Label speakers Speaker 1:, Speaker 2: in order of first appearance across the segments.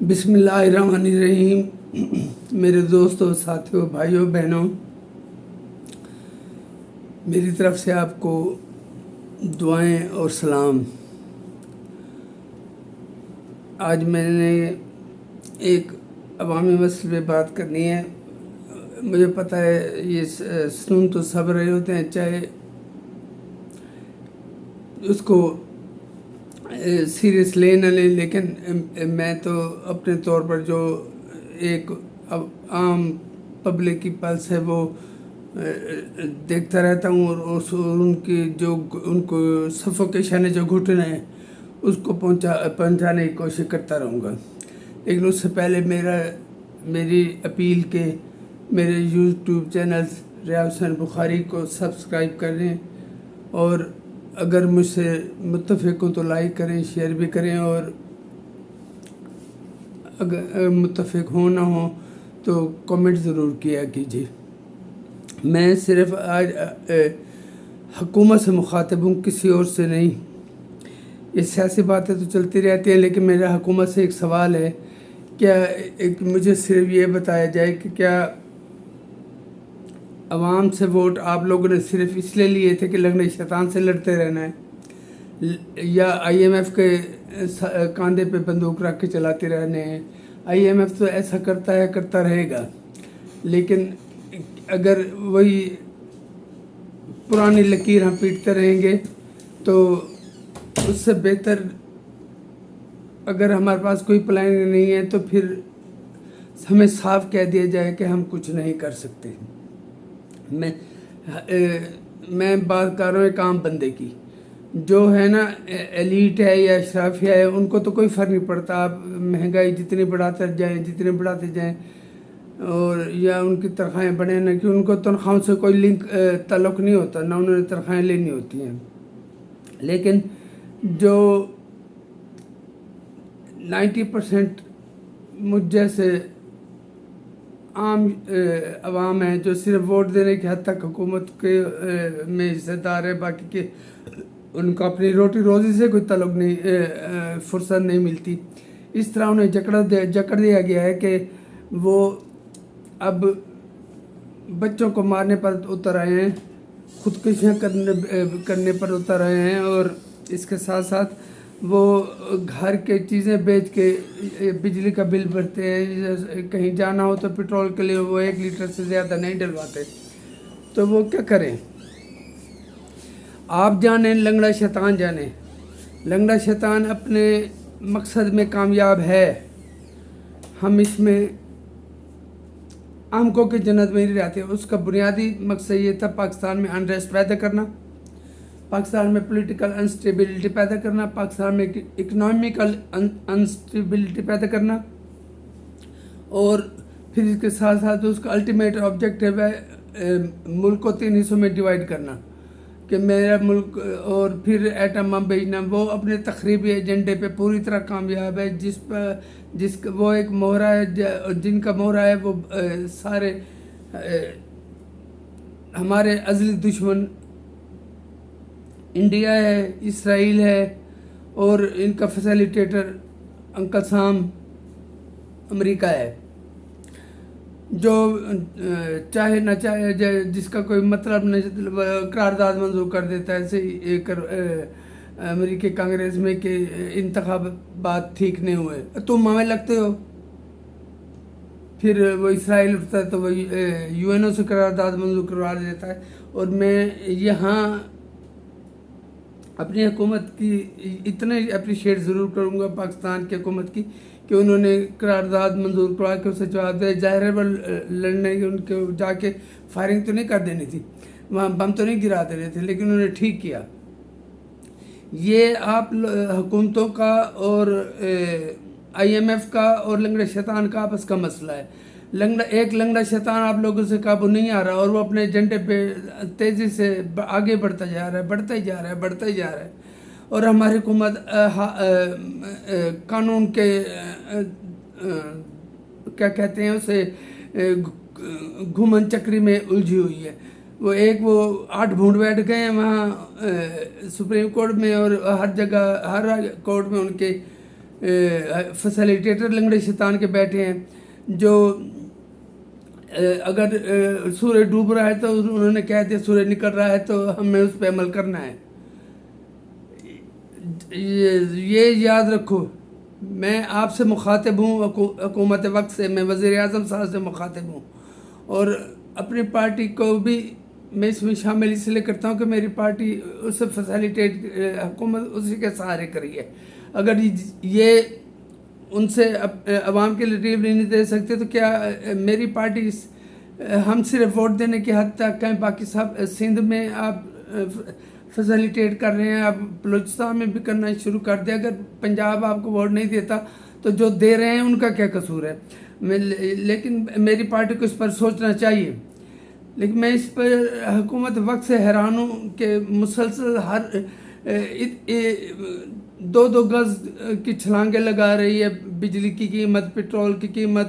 Speaker 1: بسم اللہ الرحمن الرحیم۔ میرے دوستوں، ساتھیوں، بھائیوں، بہنوں، میری طرف سے آپ کو دعائیں اور سلام۔ آج میں نے ایک عوامی مسئلے پہ بات کرنی ہے۔ مجھے پتہ ہے یہ سن تو سب رہے ہوتے ہیں، چاہے اس کو سیریس لے نہ لیں، لیکن میں تو اپنے طور پر جو ایک عام پبلک کی پلس ہے وہ دیکھتا رہتا ہوں، اور ان کی جو ان کو سفوکیشن ہے، جو گھٹن ہے، اس کو پہنچانے کی کوشش کرتا رہوں گا۔ لیکن اس سے پہلے میری اپیل کہ میرے یوٹیوب چینل ریاض حسین بخاری کو سبسکرائب کریں، اور اگر مجھ سے متفق ہوں تو لائک کریں، شیئر بھی کریں، اور اگر متفق ہوں نہ ہوں تو کمنٹ ضرور کیا کیجیے۔ میں صرف آج حکومت سے مخاطب ہوں، کسی اور سے نہیں۔ یہ سیاسی باتیں تو چلتی رہتی ہیں، لیکن میرا حکومت سے ایک سوال ہے، کیا مجھے صرف یہ بتایا جائے کہ کیا عوام سے ووٹ آپ لوگوں نے صرف اس لیے لیے تھے کہ لنگڑے شیطان سے لڑتے رہنا ہے، یا آئی ایم ایف کے کاندھے پہ بندوق رکھ کے چلاتے رہنے ہیں؟ آئی ایم ایف تو ایسا کرتا ہے، کرتا رہے گا، لیکن اگر وہی پرانی لکیر ہم پیٹتے رہیں گے تو اس سے بہتر اگر ہمارے پاس کوئی پلان نہیں ہے تو پھر ہمیں صاف کہہ دیا جائے کہ ہم کچھ نہیں کر سکتے۔ میں بات کر رہا ہوں ایک عام بندے کی، جو ہے نا ایلیٹ ہے یا اشرافیہ ہے، ان کو تو کوئی فرق نہیں پڑتا۔ آپ مہنگائی جتنی بڑھاتے جائیں اور یا ان کی تنخواہیں بڑھیں نہ، کہ ان کو تنخواہوں سے کوئی تعلق نہیں ہوتا، نہ انہوں نے تنخواہیں لینی ہوتی ہیں۔ لیکن جو 90% مجھ جیسے عام عوام ہیں، جو صرف ووٹ دینے کی حد تک حکومت کے میں حصہ دار ہے، باقی کے ان کو اپنی روٹی روزی سے کوئی تعلق نہیں، فرصت نہیں ملتی، اس طرح انہیں جکڑ دیا گیا ہے کہ وہ اب بچوں کو مارنے پر اتر آئے ہیں، خودکشیاں کرنے پر اتر آئے ہیں، اور اس کے ساتھ ساتھ وہ گھر کے چیزیں بیچ کے بجلی کا بل بھرتے ہیں، کہیں جانا ہو تو پیٹرول کے لیے وہ 1 لیٹر سے زیادہ نہیں ڈلواتے، تو وہ کیا کریں؟ آپ جانیں، لنگڑا شیطان جانے۔ لنگڑا شیطان اپنے مقصد میں کامیاب ہے۔ ہم اس میں ہم کو کہ جنت میں نہیں رہتے۔ اس کا بنیادی مقصد یہ تھا پاکستان میں انریسٹ پیدا کرنا، پاکستان میں پولیٹیکل انسٹیبلٹی پیدا کرنا، پاکستان میں اکنامیکل انسٹیبلٹی پیدا کرنا، اور پھر اس کے ساتھ ساتھ اس کا الٹیمیٹ آبجیکٹیو ہے ملک کو 3 حصوں میں ڈیوائیڈ کرنا، کہ میرا ملک، اور پھر ایٹم بم بھیجنا۔ وہ اپنے تخریبی ایجنڈے پہ پوری طرح کامیاب ہے، وہ ایک مہرہ ہے، جن کا مہرہ ہے وہ سارے ہمارے ازلی دشمن انڈیا ہے، اسرائیل ہے، اور ان کا فیسیلیٹیٹر انکل سام امریکہ ہے، جو چاہے نہ چاہے، جس کا کوئی مطلب نہیں، قرارداد منظور کر دیتا ہے۔ ایسے امریکی کانگریس میں کہ انتخابات ٹھیک نہیں ہوئے، تم ہمیں لگتے ہو، پھر وہ اسرائیل اٹھتا ہے تو وہ یو این او سے قرارداد منظور کروا دیتا ہے۔ اور میں یہاں اپنی حکومت کی اتنے اپریشیٹ ضرور کروں گا، پاکستان کی حکومت کی، کہ انہوں نے قرارداد منظور کروا کے اسے جواب دے۔ ظاہر ہے وہ لڑنے کے، ان کو جا کے فائرنگ تو نہیں کر دینی تھی، وہاں بم تو نہیں گرا دینے تھے، لیکن انہوں نے ٹھیک کیا۔ یہ آپ حکومتوں کا اور آئی ایم ایف کا اور لنگڑے شیطان کا آپس کا مسئلہ ہے۔ ایک لنگڑا شیطان آپ لوگوں سے قابو نہیں آ رہا، اور وہ اپنے ایجنڈے پہ تیزی سے آگے بڑھتا جا رہا ہے، اور ہماری حکومت قانون کے کیا کہتے ہیں اسے، گھومن چکری میں الجھی ہوئی ہے۔ وہ 8 بھونڈ بیٹھ گئے ہیں وہاں سپریم کورٹ میں، اور ہر جگہ، ہر کورٹ میں ان کے فیسیلیٹیٹر لنگڑے شیطان کے بیٹھے ہیں جو اگر سورج ڈوب رہا ہے تو انہوں نے کہہ دیا سورج نکل رہا ہے تو ہمیں اس پہ عمل کرنا ہے. یہ یاد رکھو میں آپ سے مخاطب ہوں، حکومت وقت سے، میں وزیر اعظم صاحب سے مخاطب ہوں، اور اپنی پارٹی کو بھی میں اس میں شامل اس لیے کرتا ہوں کہ میری پارٹی اسے فیسیلیٹیٹ حکومت اسی کے سہارے کری ہے. اگر یہ ان سے عوام کے لیے ریلیف نہیں دے سکتے تو کیا میری پارٹی ہم صرف ووٹ دینے کی حد تک ہیں، باقی سب سندھ میں آپ فیسیلیٹیٹ کر رہے ہیں، آپ بلوچستان میں بھی کرنا شروع کر دیں. اگر پنجاب آپ کو ووٹ نہیں دیتا تو جو دے رہے ہیں ان کا کیا قصور ہے؟ لیکن میری پارٹی کو اس پر سوچنا چاہیے. لیکن میں اس پر حکومت وقت سے حیران ہوں کہ مسلسل ہر 2 گز کی چھلانگیں لگا رہی ہے. بجلی کی قیمت، پیٹرول کی قیمت،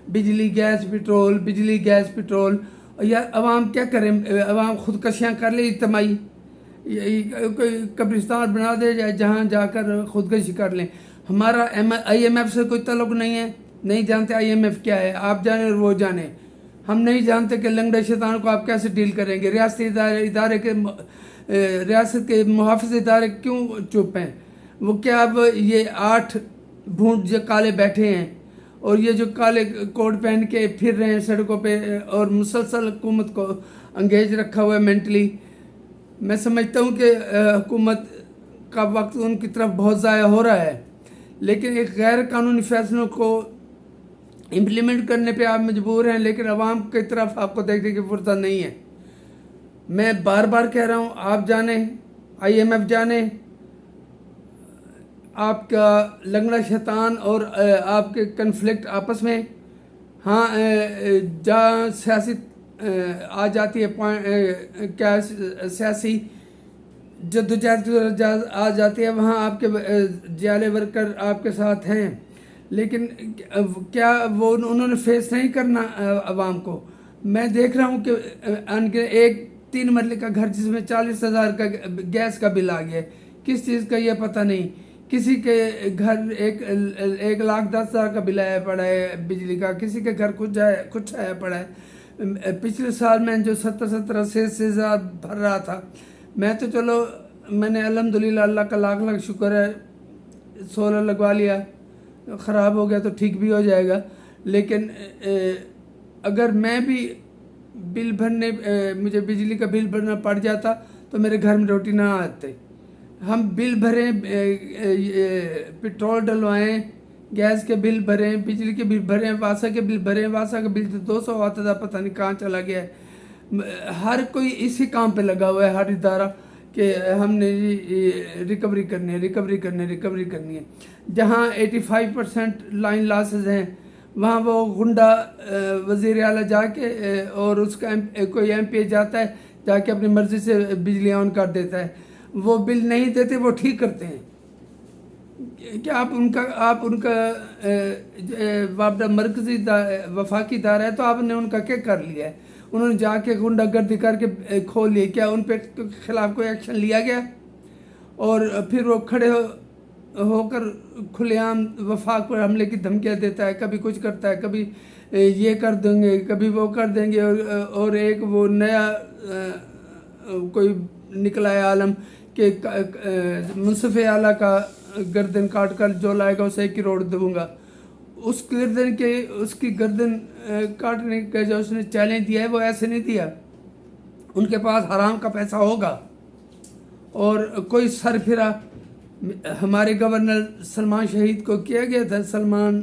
Speaker 1: بجلی گیس پٹرول، بجلی گیس پٹرول. یا عوام کیا کریں؟ عوام خودکشیاں کر لے اجتماعی، کوئی قبرستان بنا دے جہاں جا کر خودکشی کر لیں. ہمارا IMF سے کوئی تعلق نہیں ہے، نہیں جانتے IMF کیا ہے. آپ جانیں اور وہ جانیں. ہم نہیں جانتے کہ لنگڑے شیطان کو آپ کیسے ڈیل کریں گے. ریاست کے محافظ ادارے کیوں چپ ہیں؟ وہ کیا اب یہ 8 بھونٹ جو کالے بیٹھے ہیں اور یہ جو کالے کوٹ پہن کے پھر رہے ہیں سڑکوں پہ اور مسلسل حکومت کو انگیج رکھا ہوا ہے مینٹلی. میں سمجھتا ہوں کہ حکومت کا وقت ان کی طرف بہت ضائع ہو رہا ہے، لیکن ایک غیر قانونی فیصلوں کو امپلیمنٹ کرنے پہ آپ مجبور ہیں، لیکن عوام کی طرف آپ کو دیکھنے کی فرصت نہیں ہے. میں بار بار کہہ رہا ہوں، آپ جانیں، IMF جانیں، آپ کا لنگڑا شیطان اور آپ کے کنفلکٹ آپس میں، ہاں جہاں سیاست آ جاتی ہے، کیا سیاسی جدوجہد آ جاتی ہے، وہاں آپ کے جیالے ورکر آپ کے ساتھ ہیں. لیکن کیا وہ انہوں نے فیس نہیں کرنا عوام کو؟ میں دیکھ رہا ہوں کہ ایک 3 مرلے کا گھر جس میں 40,000 کا گیس کا بل آ گیا ہے. کس چیز کا یہ پتہ نہیں. کسی کے گھر 1,10,000 کا بل آیا پڑا ہے بجلی کا، کسی کے گھر کچھ آیا پڑا ہے. پچھلے سال میں جو 70,000 بھر رہا تھا، میں تو چلو میں نے الحمدللہ اللہ کا لاکھ لاکھ شکر ہے سولر لگوا لیا. خراب ہو گیا تو ٹھیک بھی ہو جائے گا. لیکن اگر میں بھی بل بھرنے مجھے بجلی کا بل بھرنا پڑ جاتا تو میرے گھر میں روٹی نہ آتے. ہم بل بھریں، پٹرول ڈلوائیں، گیس کے بل بھریں، بجلی کے بل بھریں، واسا کے بل بھریں. واسا کا بل تو 200 آتا تھا، پتہ نہیں کہاں چلا گیا ہے. ہر کوئی اسی کام پہ لگا ہوا ہے، ہر ادارہ، کہ ہم نے ریکوری کرنی ہے. جہاں 85% لائن لاسز ہیں وہاں وہ غنڈہ وزیر اعلیٰ جا کے اور اس کا کوئی MP جاتا ہے، جا کے اپنی مرضی سے بجلی آن کر دیتا ہے. وہ بل نہیں دیتے، وہ ٹھیک کرتے ہیں. کہ آپ ان کا وابڈہ مرکزی وفاقی ادارہ ہے تو آپ نے ان کا کیا کر لیا ہے؟ انہوں نے جا کے غنڈہ گردی کر کے کھول لیے. کیا ان پہ خلاف کوئی ایکشن لیا گیا؟ اور پھر وہ کھڑے ہو کر کھلے عام وفاق پر حملے کی دھمکیاں دیتا ہے. کبھی کچھ کرتا ہے، کبھی یہ کر دیں گے، کبھی وہ کر دیں گے. اور ایک وہ نیا کوئی نکلا ہے عالم کہ منصف اعلیٰ کا گردن کاٹ کر جو لائے گا اسے 1 کروڑ دوں گا. اس کی گردن کاٹنے کا جو اس نے چیلنج دیا ہے وہ ایسے نہیں دیا. ان کے پاس حرام کا پیسہ ہوگا. اور کوئی سر پھرا، ہمارے گورنر سلمان شہید کو کیا گیا تھا، سلمان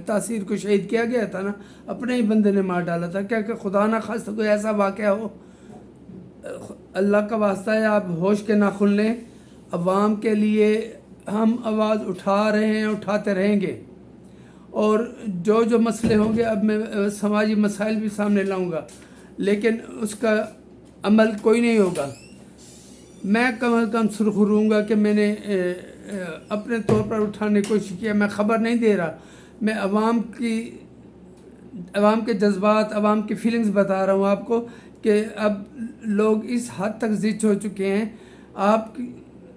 Speaker 1: تاثیر کو شہید کیا گیا تھا نا، اپنے ہی بندے نے مار ڈالا تھا. کیا کہ خدا نہ خواستہ کوئی ایسا واقعہ ہو. اللہ کا واسطہ ہے آپ ہوش کے ناخن لیں. عوام کے لیے ہم آواز اٹھا رہے ہیں، اٹھاتے رہیں گے. اور جو مسئلے ہوں گے، اب میں سماجی مسائل بھی سامنے لاؤں گا، لیکن اس کا عمل کوئی نہیں ہوگا. میں کم از کم سرخروں گا کہ میں نے اپنے طور پر اٹھانے کی کوشش کیا. میں خبر نہیں دے رہا، میں عوام کے جذبات، عوام کی فیلنگز بتا رہا ہوں آپ کو کہ اب لوگ اس حد تک زچ ہو چکے ہیں. آپ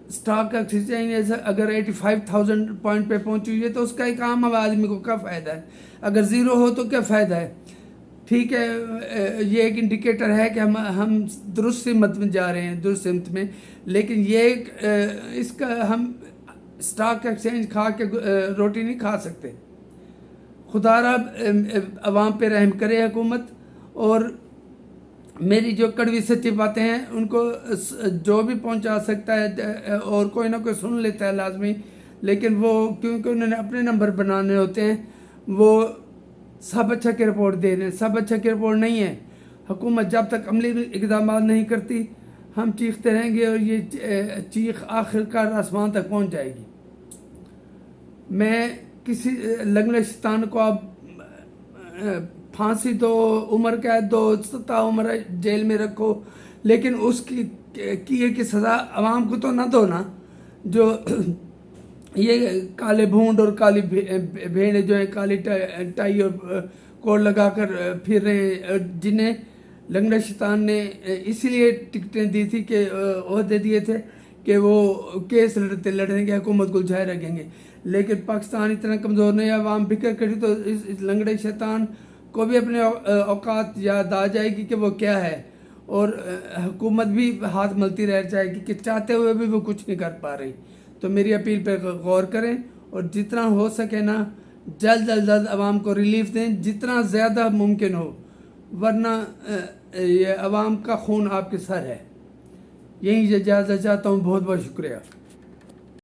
Speaker 1: اسٹاک ایکسچینج اگر 85,000 پوائنٹ پہ پہنچی ہوئی ہے تو اس کا ایک عام آدمی کو کیا فائدہ ہے؟ اگر زیرو ہو تو کیا فائدہ ہے؟ ٹھیک ہے، یہ ایک انڈیکیٹر ہے کہ ہم درست سمت میں جا رہے ہیں، درست سمت میں، لیکن یہ اس کا ہم اسٹاک ایکسچینج کھا کے روٹی نہیں کھا سکتے۔ خدا را عوام پہ رحم کرے حکومت، اور میری جو کڑوی سچی باتیں ہیں ان کو جو بھی پہنچا سکتا ہے اور کوئی نہ کوئی سن لیتا ہے لازمی، لیکن وہ کیونکہ انہوں نے اپنے نمبر بنانے ہوتے ہیں، وہ سب اچھا کی رپورٹ دے رہے ہیں۔ سب اچھا کی رپورٹ نہیں ہے۔ حکومت جب تک عملی اقدامات نہیں کرتی ہم چیختے رہیں گے، اور یہ چیخ آخر کار آسمان تک پہنچ جائے گی۔ میں کسی لنگڑے شیطان کو اب پھانسی دو، عمر قید دو، 17 عمر جیل میں رکھو، لیکن اس کی سزا عوام کو تو نہ دو نا، جو یہ کالے بھونڈ اور کالی بھیڑیں جو ہیں کالی ٹائی اور کوٹ لگا کر پھر رہے ہیں، جنہیں لنگڑے شیطان نے اسی لیے ٹکٹیں دی تھی کہ عہدے دیے تھے کہ وہ کیس لڑیں گے، حکومت کو جھائے رکھیں گے، لیکن پاکستان اتنا کمزور نہیں ہے، عوام بکر کری تو اس لنگڑے شیطان کو بھی اپنے اوقات یاد آ جائے گی کہ وہ کیا ہے، اور حکومت بھی ہاتھ ملتی رہ جائے گی کہ چاہتے ہوئے بھی وہ کچھ نہیں کر پا رہی۔ تو میری اپیل پہ غور کریں، اور جتنا ہو سکے نا جلد از جلد عوام کو ریلیف دیں، جتنا زیادہ ممکن ہو، ورنہ یہ عوام کا خون آپ کے سر ہے۔ یہی اجازت چاہتا ہوں، بہت بہت شکریہ۔